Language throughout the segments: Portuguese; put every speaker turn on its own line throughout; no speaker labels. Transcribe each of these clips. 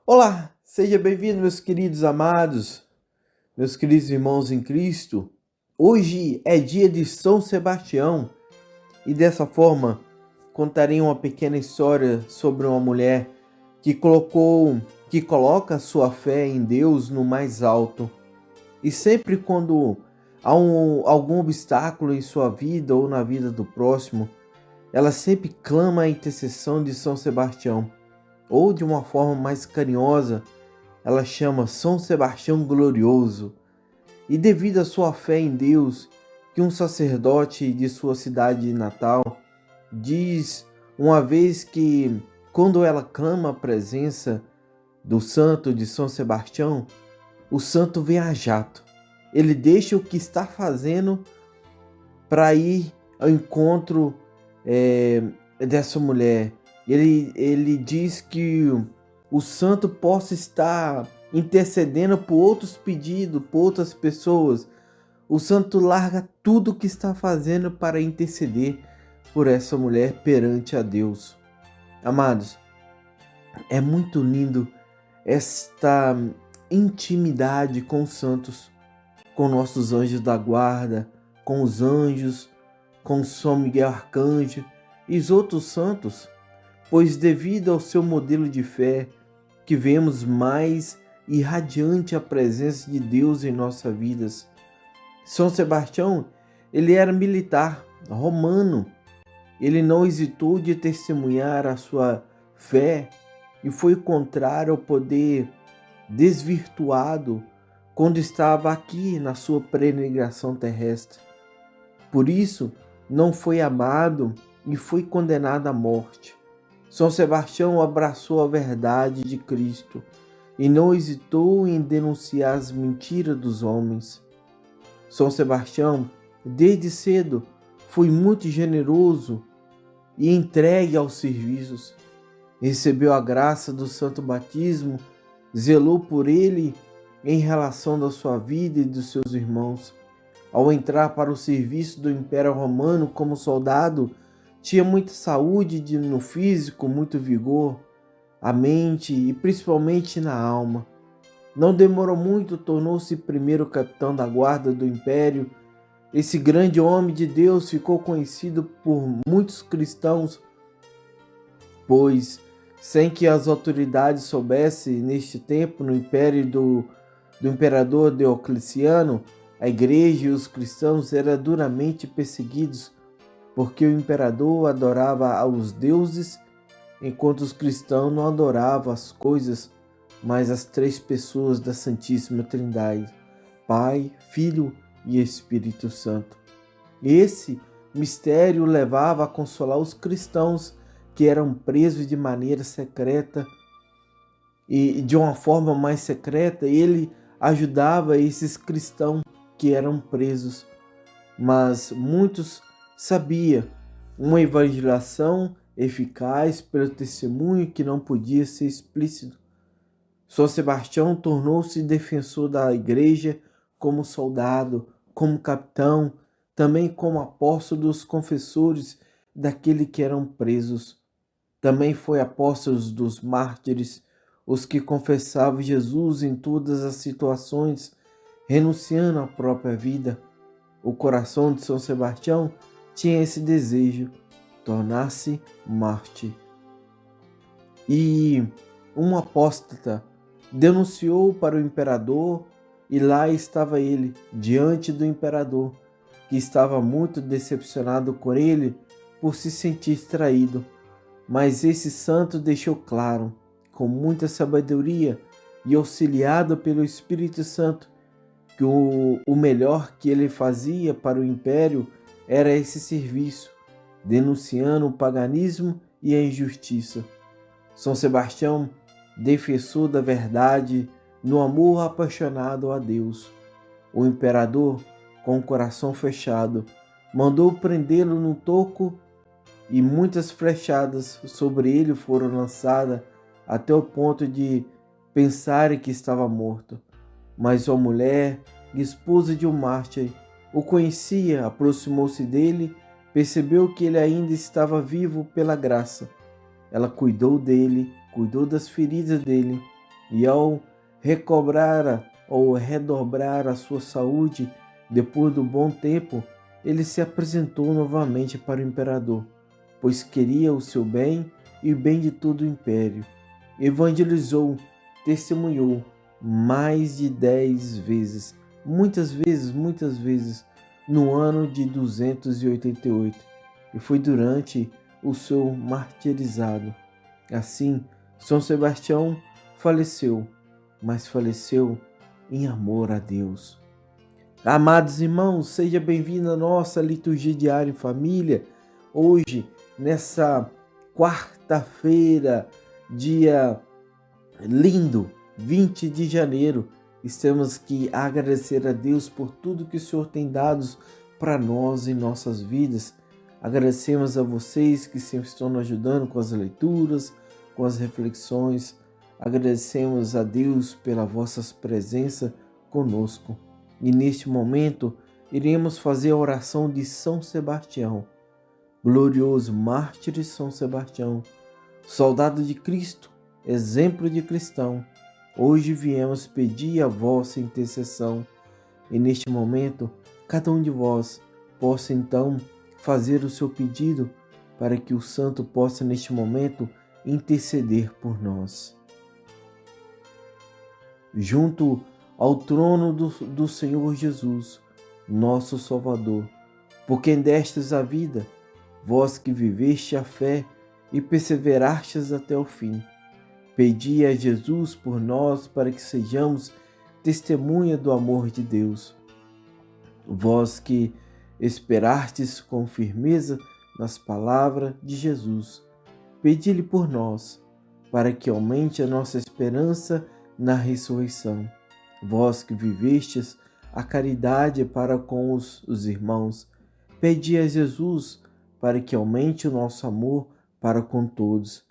Olá, seja bem-vindo, meus queridos amados, meus queridos irmãos em Cristo. Hoje é dia de São Sebastião e dessa forma contarei uma pequena história sobre uma mulher que coloca sua fé em Deus no mais alto. E sempre quando há algum obstáculo em sua vida ou na vida do próximo, ela sempre clama a intercessão de São Sebastião, ou de uma forma mais carinhosa, ela chama São Sebastião Glorioso. E devido à sua fé em Deus, que um sacerdote de sua cidade natal diz uma vez que quando ela clama a presença do santo de São Sebastião, o santo vem a jato. Ele deixa o que está fazendo para ir ao encontro dessa mulher. Ele diz que o santo possa estar intercedendo por outros pedidos, por outras pessoas. O santo larga tudo o que está fazendo para interceder por essa mulher perante a Deus. Amados, é muito lindo esta intimidade com os santos, com nossos anjos da guarda, com os anjos, com São Miguel Arcanjo e os outros santos, pois devido ao seu modelo de fé, que vemos mais irradiante a presença de Deus em nossas vidas. São Sebastião, ele era militar romano. Ele não hesitou de testemunhar a sua fé e foi contrário ao poder desvirtuado quando estava aqui na sua peregrinação terrestre. Por isso, não foi amado e foi condenado à morte. São Sebastião abraçou a verdade de Cristo e não hesitou em denunciar as mentiras dos homens. São Sebastião, desde cedo, foi muito generoso e entregue aos serviços. Recebeu a graça do santo batismo, zelou por ele em relação da sua vida e dos seus irmãos. Ao entrar para o serviço do Império Romano como soldado, tinha muita saúde no físico, muito vigor, a mente e principalmente na alma. Não demorou muito, tornou-se primeiro capitão da guarda do Império. Esse grande homem de Deus ficou conhecido por muitos cristãos, pois, sem que as autoridades soubessem, neste tempo, no Império do imperador Diocleciano, a igreja e os cristãos eram duramente perseguidos, porque o imperador adorava aos deuses, enquanto os cristãos não adoravam as coisas, mas as três pessoas da Santíssima Trindade, Pai, Filho e Espírito Santo. Esse mistério levava a consolar os cristãos que eram presos de maneira secreta, e de uma forma mais secreta ele ajudava esses cristãos que eram presos, mas muitos sabiam uma evangelização eficaz pelo testemunho que não podia ser explícito. São Sebastião tornou-se defensor da igreja como soldado, como capitão, também como apóstolo dos confessores daqueles que eram presos. Também foi apóstolo dos mártires, os que confessavam Jesus em todas as situações, renunciando à própria vida. O coração de São Sebastião tinha esse desejo, tornar-se mártir. E um apóstata denunciou para o imperador, e lá estava ele, diante do imperador, que estava muito decepcionado com ele por se sentir traído. Mas esse santo deixou claro, com muita sabedoria e auxiliado pelo Espírito Santo, que o melhor que ele fazia para o império era esse serviço, denunciando o paganismo e a injustiça. São Sebastião, defensor da verdade, no amor apaixonado a Deus. O imperador, com o coração fechado, mandou prendê-lo no toco e muitas flechadas sobre ele foram lançadas até o ponto de pensarem que estava morto. Mas sua mulher, esposa de um mártir, o conhecia, aproximou-se dele, percebeu que ele ainda estava vivo pela graça. Ela cuidou dele, cuidou das feridas dele e ao recobrar ou redobrar a sua saúde, depois do bom tempo, ele se apresentou novamente para o imperador, pois queria o seu bem e o bem de todo o império. Evangelizou, testemunhou mais de 10 vezes, muitas vezes, no ano de 288, e foi durante o seu martirizado. Assim, São Sebastião faleceu, mas faleceu em amor a Deus. Amados irmãos, seja bem-vindo à nossa liturgia diária em família. Hoje, nessa quarta-feira, dia lindo, 20 de janeiro, temos que agradecer a Deus por tudo que o Senhor tem dado para nós em nossas vidas. Agradecemos a vocês que sempre estão nos ajudando com as leituras, com as reflexões. Agradecemos a Deus pela vossa presença conosco. E neste momento, iremos fazer a oração de São Sebastião, glorioso mártir São Sebastião, soldado de Cristo, exemplo de cristão. Hoje viemos pedir a vossa intercessão. E neste momento, cada um de vós possa então fazer o seu pedido para que o santo possa neste momento interceder por nós. Junto ao trono do Senhor Jesus, nosso Salvador, por quem destes a vida, vós que viveste a fé e perseverastes até o fim, pedi a Jesus por nós para que sejamos testemunha do amor de Deus. Vós que esperastes com firmeza nas palavras de Jesus, pedi-lhe por nós, para que aumente a nossa esperança na ressurreição. Vós que vivestes a caridade para com os irmãos, pedi a Jesus para que aumente o nosso amor para com todos.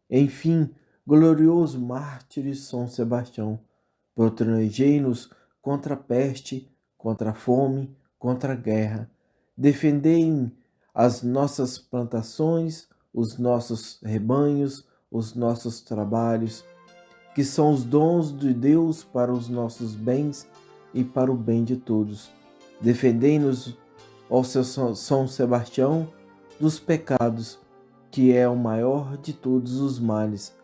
Enfim, glorioso mártir São Sebastião, protegei-nos contra a peste, contra a fome, contra a guerra. Defendei as nossas plantações, os nossos rebanhos, os nossos trabalhos, que são os dons de Deus para os nossos bens e para o bem de todos. Defendei-nos, ó São Sebastião, dos pecados, que é o maior de todos os males.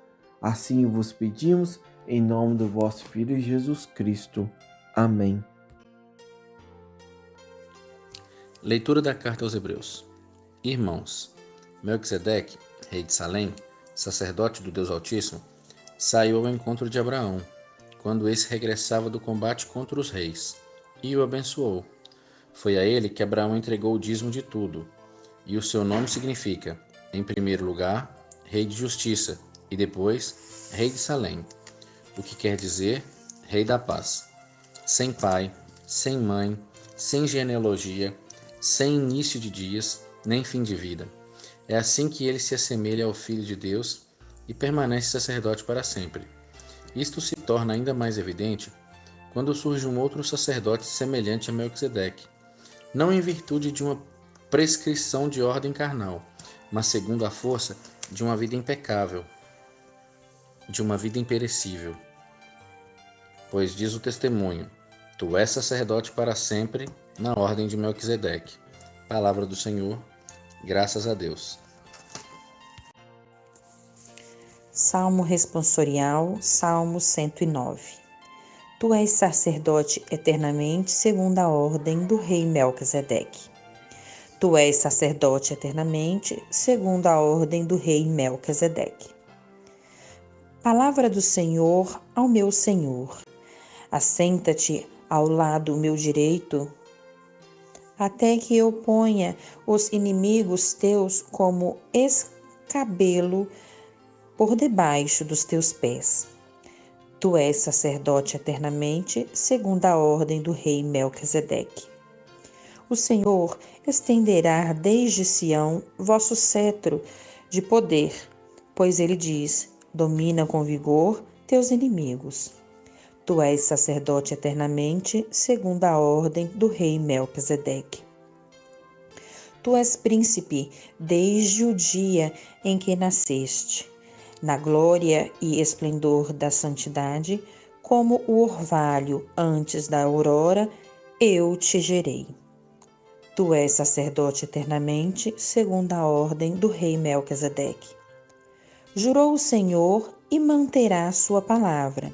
Assim vos pedimos, em nome do vosso Filho Jesus Cristo. Amém.
Leitura da Carta aos Hebreus. Irmãos, Melquisedeque, rei de Salém, sacerdote do Deus Altíssimo, saiu ao encontro de Abraão, quando esse regressava do combate contra os reis, e o abençoou. Foi a ele que Abraão entregou o dízimo de tudo, e o seu nome significa, em primeiro lugar, Rei de Justiça, e depois, Rei de Salém, o que quer dizer Rei da Paz. Sem pai, sem mãe, sem genealogia, sem início de dias, nem fim de vida. É assim que ele se assemelha ao Filho de Deus e permanece sacerdote para sempre. Isto se torna ainda mais evidente quando surge um outro sacerdote semelhante a Melquisedeque, não em virtude de uma prescrição de ordem carnal, mas segundo a força de uma vida impecável, de uma vida imperecível. Pois diz o testemunho, tu és sacerdote para sempre, na ordem de Melquisedeque. Palavra do Senhor, graças a Deus.
Salmo responsorial, Salmo 109. Tu és sacerdote eternamente, segundo a ordem do rei Melquisedeque. Tu és sacerdote eternamente, segundo a ordem do rei Melquisedeque. Palavra do Senhor ao meu Senhor. Assenta-te ao lado meu direito, até que eu ponha os inimigos teus como escabelo por debaixo dos teus pés. Tu és sacerdote eternamente, segundo a ordem do rei Melquisedeque. O Senhor estenderá desde Sião vosso cetro de poder, pois ele diz, domina com vigor teus inimigos. Tu és sacerdote eternamente, segundo a ordem do rei Melquisedeque. Tu és príncipe desde o dia em que nasceste. Na glória e esplendor da santidade, como o orvalho antes da aurora, eu te gerei. Tu és sacerdote eternamente, segundo a ordem do rei Melquisedeque. Jurou o Senhor e manterá sua palavra.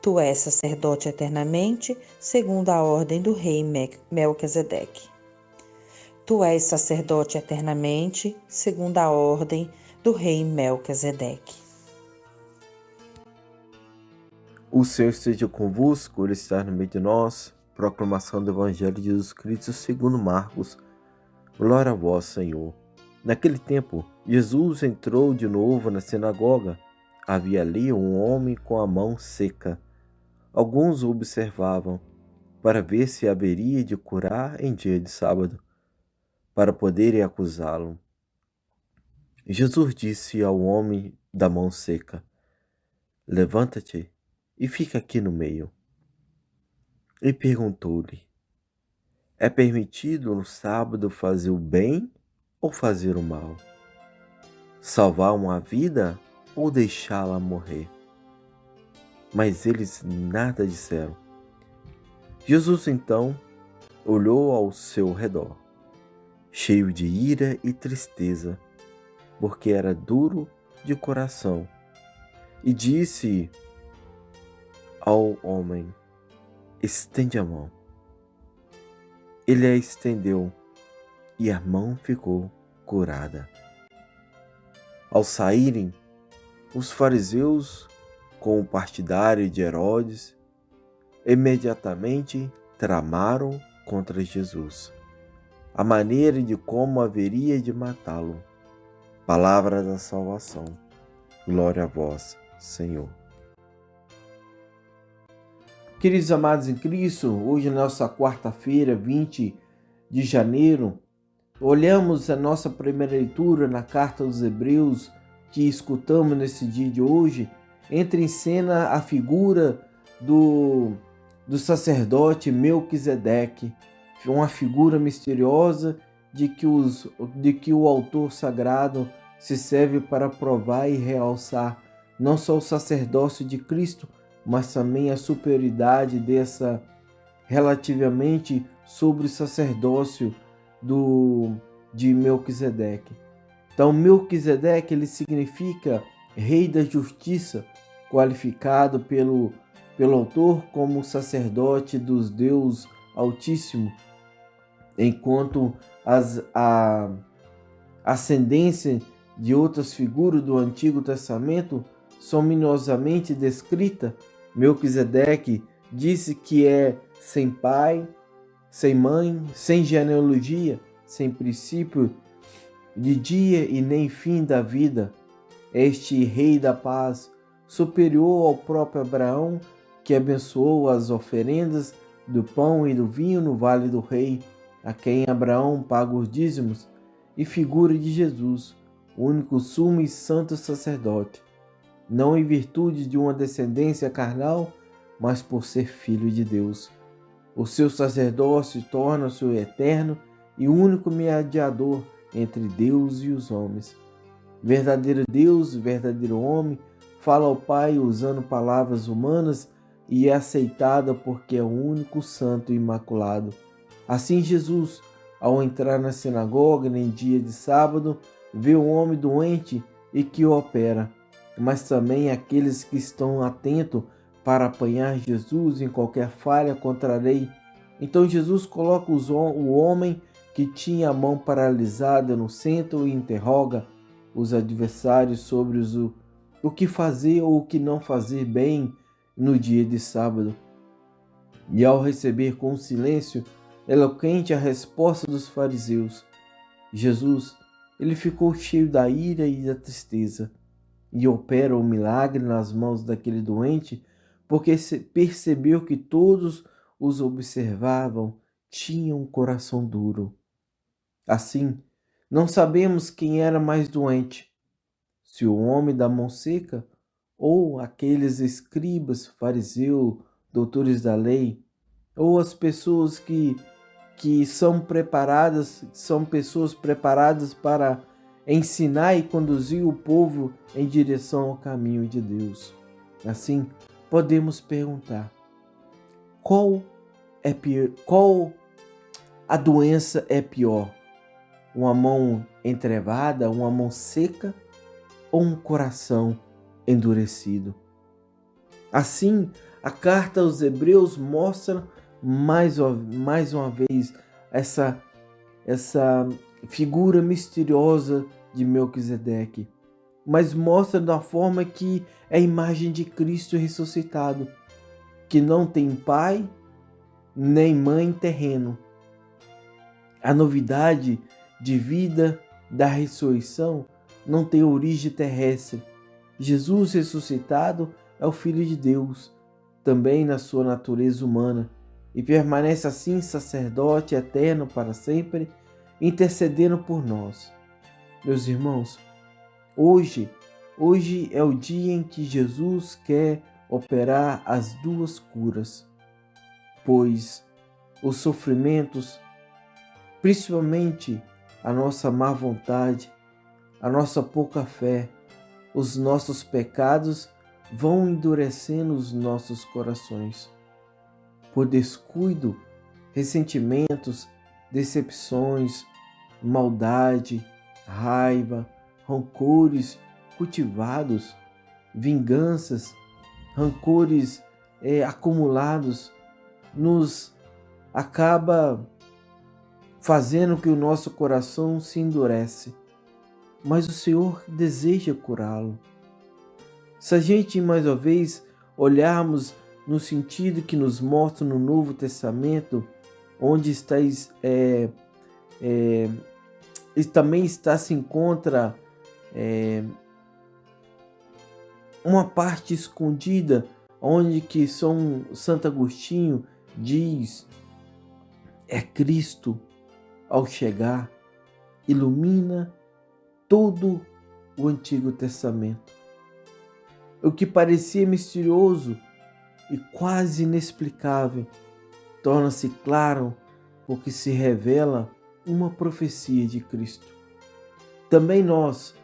Tu és sacerdote eternamente, segundo a ordem do rei Melquisedeque. Tu és sacerdote eternamente, segundo a ordem do rei Melquisedeque.
O Senhor esteja convosco, Ele está no meio de nós. Proclamação do Evangelho de Jesus Cristo segundo Marcos. Glória a vós, Senhor. Naquele tempo, Jesus entrou de novo na sinagoga. Havia ali um homem com a mão seca. Alguns o observavam para ver se haveria de curar em dia de sábado, para poderem acusá-lo. Jesus disse ao homem da mão seca: levanta-te e fica aqui no meio. E perguntou-lhe: é permitido no sábado fazer o bem ou fazer o mal? Salvar uma vida ou deixá-la morrer? Mas eles nada disseram. Jesus então olhou ao seu redor, cheio de ira e tristeza, porque era duro de coração, e disse ao homem: estende a mão. Ele a estendeu e a mão ficou curada. Ao saírem, os fariseus, com o partidário de Herodes, imediatamente tramaram contra Jesus a maneira de como haveria de matá-lo. Palavra da salvação. Glória a vós, Senhor. Queridos amados em Cristo, hoje é nossa quarta-feira, 20 de janeiro, olhamos a nossa primeira leitura na Carta aos Hebreus, que escutamos nesse dia de hoje. Entra em cena a figura do sacerdote Melquisedeque, uma figura misteriosa de que o autor sagrado se serve para provar e realçar não só o sacerdócio de Cristo, mas também a superioridade dessa relativamente sobre o sacerdócio de Melquisedeque. Então, Melquisedeque ele significa rei da justiça, qualificado pelo autor como sacerdote dos Deus Altíssimo, enquanto a ascendência de outras figuras do Antigo Testamento são minimamente descritas. Melquisedeque disse que é sem pai, sem mãe, sem genealogia, sem princípio de dia e nem fim da vida. Este rei da paz, superior ao próprio Abraão, que abençoou as oferendas do pão e do vinho no vale do rei, a quem Abraão paga os dízimos, e figura de Jesus, o único sumo e santo sacerdote, não em virtude de uma descendência carnal, mas por ser filho de Deus. O seu sacerdócio torna-se eterno e único mediador entre Deus e os homens. Verdadeiro Deus, verdadeiro homem, fala ao Pai usando palavras humanas e é aceitada porque é o único santo e imaculado. Assim Jesus, ao entrar na sinagoga em dia de sábado, vê um homem doente e que o opera, mas também aqueles que estão atentos para apanhar Jesus em qualquer falha contra a lei. Então Jesus coloca o homem que tinha a mão paralisada no centro e interroga os adversários sobre o que fazer ou o que não fazer bem no dia de sábado. E ao receber com silêncio eloquente a resposta dos fariseus, Jesus ele ficou cheio da ira e da tristeza e opera o milagre nas mãos daquele doente, porque percebeu que todos os observavam tinham um coração duro. Assim, não sabemos quem era mais doente, se o homem da mão seca ou aqueles escribas, fariseus, doutores da lei, ou as pessoas que são pessoas preparadas para ensinar e conduzir o povo em direção ao caminho de Deus. Assim, podemos perguntar: qual a doença é pior? Uma mão entrevada, uma mão seca ou um coração endurecido? Assim, a carta aos Hebreus mostra mais uma vez essa figura misteriosa de Melquisedeque, mas mostra da forma que é a imagem de Cristo ressuscitado, que não tem pai nem mãe terreno. A novidade de vida da ressurreição não tem origem terrestre. Jesus ressuscitado é o Filho de Deus, também na sua natureza humana, e permanece assim sacerdote eterno para sempre, intercedendo por nós. Meus irmãos, hoje é o dia em que Jesus quer operar as duas curas, pois os sofrimentos, principalmente a nossa má vontade, a nossa pouca fé, os nossos pecados vão endurecendo os nossos corações. Por descuido, ressentimentos, decepções, maldade, raiva, rancores cultivados, vinganças, rancores acumulados, nos acaba fazendo que o nosso coração se endurece. Mas o Senhor deseja curá-lo. Se a gente, mais uma vez, olharmos no sentido que nos mostra no Novo Testamento, onde também se encontra uma parte escondida, onde que Santo Agostinho diz: é Cristo, ao chegar, ilumina todo o Antigo Testamento. O que parecia misterioso e quase inexplicável torna-se claro porque se revela uma profecia de Cristo. Também nós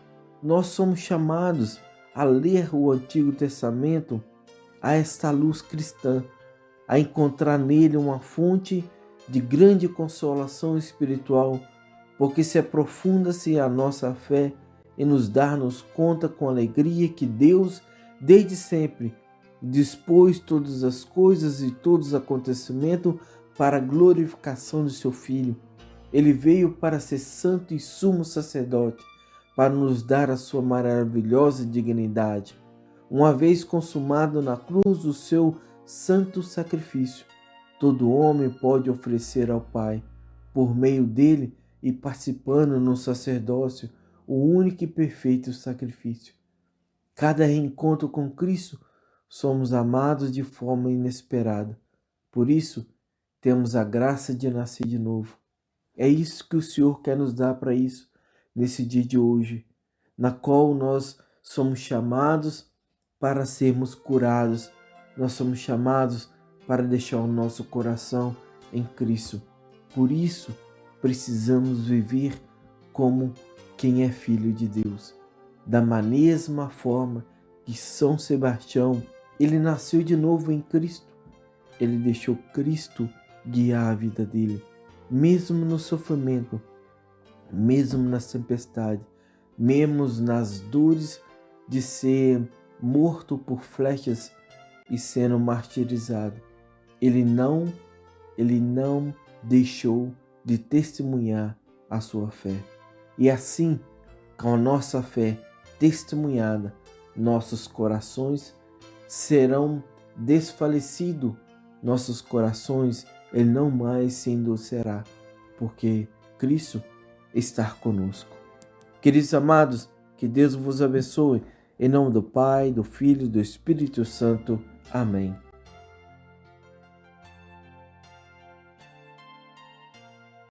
somos chamados a ler o Antigo Testamento a esta luz cristã, a encontrar nele uma fonte de grande consolação espiritual, porque se aprofunda-se a nossa fé e nos dá-nos conta com alegria que Deus, desde sempre, dispôs todas as coisas e todos os acontecimentos para a glorificação de seu Filho. Ele veio para ser santo e sumo sacerdote, para nos dar a sua maravilhosa dignidade, uma vez consumado na cruz o seu santo sacrifício. Todo homem pode oferecer ao Pai, por meio dele e participando no sacerdócio, o único e perfeito sacrifício. Cada reencontro com Cristo, somos amados de forma inesperada. Por isso, temos a graça de nascer de novo. É isso que o Senhor quer nos dar para isso, nesse dia de hoje, na qual nós somos chamados para sermos curados. Nós somos chamados para deixar o nosso coração em Cristo. Por isso, precisamos viver como quem é filho de Deus. Da mesma forma que São Sebastião, ele nasceu de novo em Cristo. Ele deixou Cristo guiar a vida dele, mesmo no sofrimento, mesmo na tempestade, mesmo nas dores de ser morto por flechas e sendo martirizado. Ele não deixou de testemunhar a sua fé. E assim, com a nossa fé testemunhada, nossos corações serão desfalecidos, nossos corações ele não mais se endurcerá, porque Cristo está conosco. Queridos amados, que Deus vos abençoe, em nome do Pai, do Filho e do Espírito Santo. Amém.